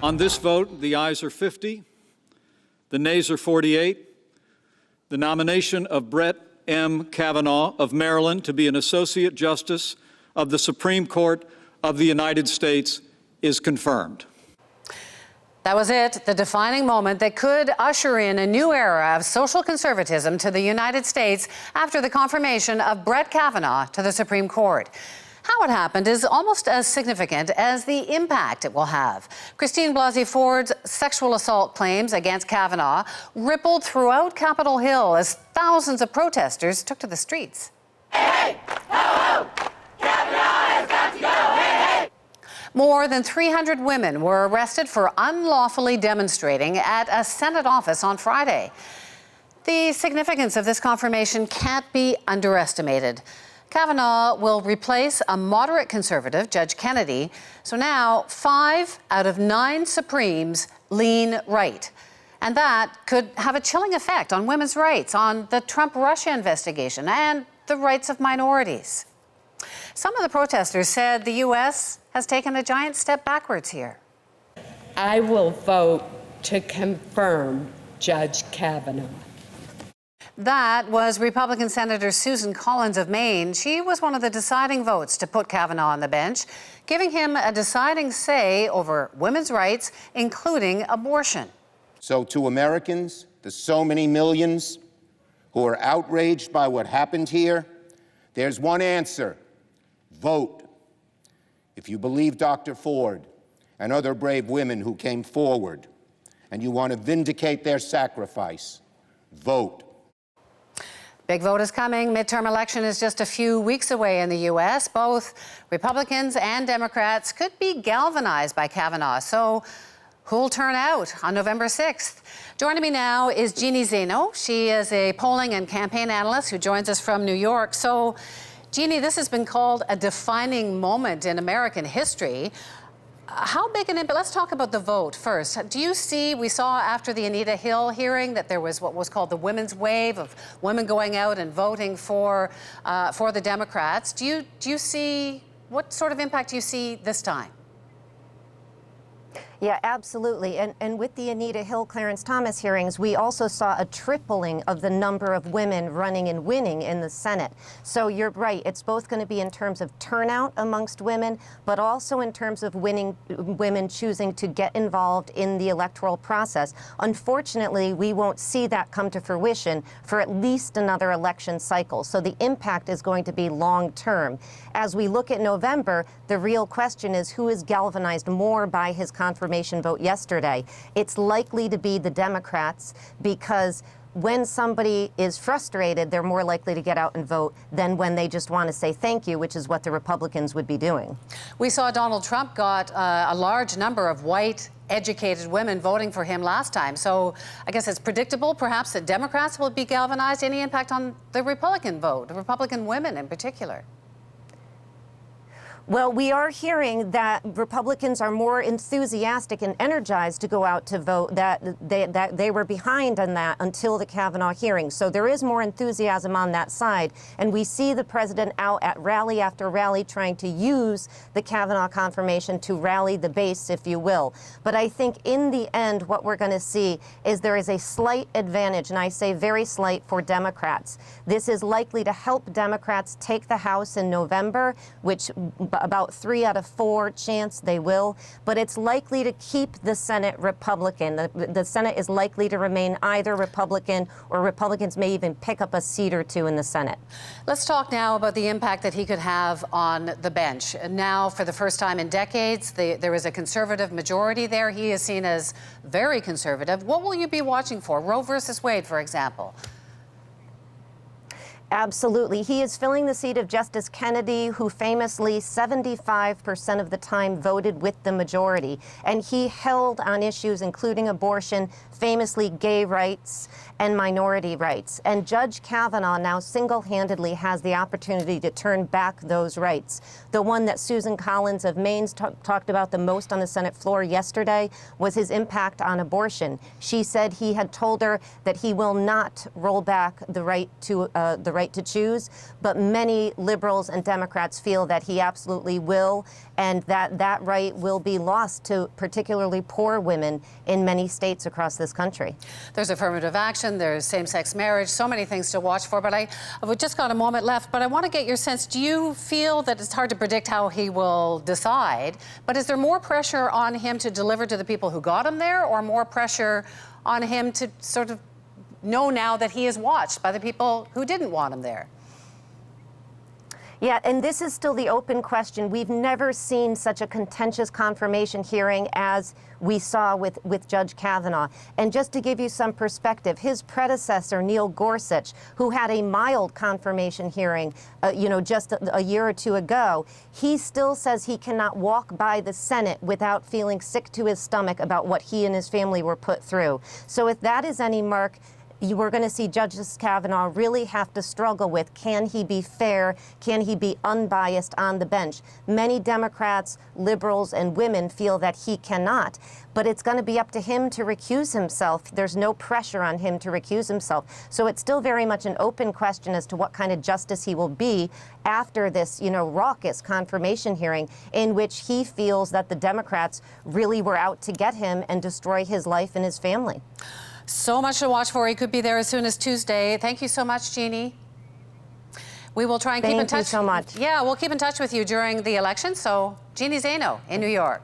On this vote, the ayes are 50, the nays are 48. The nomination of Brett M. Kavanaugh of Maryland to be an Associate Justice of the Supreme Court of the United States is confirmed. That was it, the defining moment that could usher in a new era of social conservatism to the United States after the confirmation of Brett Kavanaugh to the Supreme Court. How it happened is almost as significant as the impact it will have. Christine Blasey Ford's sexual assault claims against Kavanaugh rippled throughout Capitol Hill as thousands of protesters took to the streets. Hey, hey, ho, ho. Kavanaugh has got to go. Hey, hey. More than 300 women were arrested for unlawfully demonstrating at a Senate office on Friday. The significance of this confirmation can't be underestimated. Kavanaugh will replace a moderate conservative, Judge Kennedy, so now 5 out of 9 Supremes lean right. And that could have a chilling effect on women's rights, on the Trump-Russia investigation, and the rights of minorities. Some of the protesters said the U.S. has taken a giant step backwards here. I will vote to confirm Judge Kavanaugh. That was Republican Senator Susan Collins of Maine. She was one of the deciding votes to put Kavanaugh on the bench, giving him a deciding say over women's rights, including abortion. So to Americans, the so many millions who are outraged by what happened here, there's one answer: vote. If you believe Dr. Ford and other brave women who came forward and you want to vindicate their sacrifice, vote. Big vote is coming. Midterm election is just a few weeks away in the U.S. Both Republicans and Democrats could be galvanized by Kavanaugh. So who'll turn out on November 6th? Joining me now is Jeannie Zaino. She is a polling and campaign analyst who joins us from New York. So, Jeannie, this has been called a defining moment in American history. How big an impact? Let's talk about the vote first. Do you see, we saw after the Anita Hill hearing that there was what was called the women's wave of women going out and voting for the Democrats. Do you see, what sort of impact do you see this time? Yeah, absolutely. And with the Anita Hill, Clarence Thomas hearings, we also saw a tripling of the number of women running and winning in the Senate. So you're right. It's both going to be in terms of turnout amongst women, but also in terms of women choosing to get involved in the electoral process. Unfortunately, we won't see that come to fruition for at least another election cycle. So the impact is going to be long term. As we look at November, the real question is who is galvanized more by his confirmation vote yesterday. It's likely to be the Democrats, because when somebody is frustrated, they're more likely to get out and vote than when they just want to say thank you, which is what the Republicans would be doing. We saw Donald Trump got a large number of white, educated women voting for him last time. So I guess it's predictable, perhaps, that Democrats will be galvanized. Any impact on the Republican vote, the Republican women in particular? Well, we are hearing that Republicans are more enthusiastic and energized to go out to vote, that they were behind on that until the Kavanaugh hearing. So there is more enthusiasm on that side. And we see the president out at rally after rally trying to use the Kavanaugh confirmation to rally the base, if you will. But I think in the end, what we're going to see is there is a slight advantage, and I say very slight, for Democrats. This is likely to help Democrats take the House in November, which about 3 out of 4 chance they will, but it's likely to keep the Senate Republican. The Senate is likely to remain either Republican, or Republicans may even pick up a seat or 2 in the Senate. Let's talk now about the impact that he could have on the bench. Now, for the first time in decades, there is a conservative majority there. He is seen as very conservative. What will you be watching for? Roe versus Wade, for example. Absolutely. He is filling the seat of Justice Kennedy, who famously 75% of the time voted with the majority. And he held on issues including abortion, famously gay rights, and minority rights. And Judge Kavanaugh now single-handedly has the opportunity to turn back those rights. The one that Susan Collins of Maine talked about the most on the Senate floor yesterday was his impact on abortion. She said he had told her that he will not roll back the right to right to choose, but many liberals and Democrats feel that he absolutely will, and that right will be lost to particularly poor women in many states across this country. There's affirmative action, there's same-sex marriage, so many things to watch for, but we've just got a moment left, but I want to get your sense. Do you feel that it's hard to predict how he will decide, but is there more pressure on him to deliver to the people who got him there, or more pressure on him to sort of know now that he is watched by the people who didn't want him there? Yeah, and this is still the open question. We've never seen such a contentious confirmation hearing as we saw with Judge Kavanaugh. And just to give you some perspective, his predecessor, Neil Gorsuch, who had a mild confirmation hearing, just a year or two ago, he still says he cannot walk by the Senate without feeling sick to his stomach about what he and his family were put through. So if that is any mark, we're going to see Justice Kavanaugh really have to struggle with, can he be fair? Can he be unbiased on the bench? Many Democrats, liberals, and women feel that he cannot. But it's going to be up to him to recuse himself. There's no pressure on him to recuse himself. So it's still very much an open question as to what kind of justice he will be after this, raucous confirmation hearing in which he feels that the Democrats really were out to get him and destroy his life and his family. So much to watch for. He could be there as soon as Tuesday. Thank you so much, Jeannie. We will try and keep in touch. Thank you so much. Yeah, we'll keep in touch with you during the election. So, Jeannie Zaino in New York.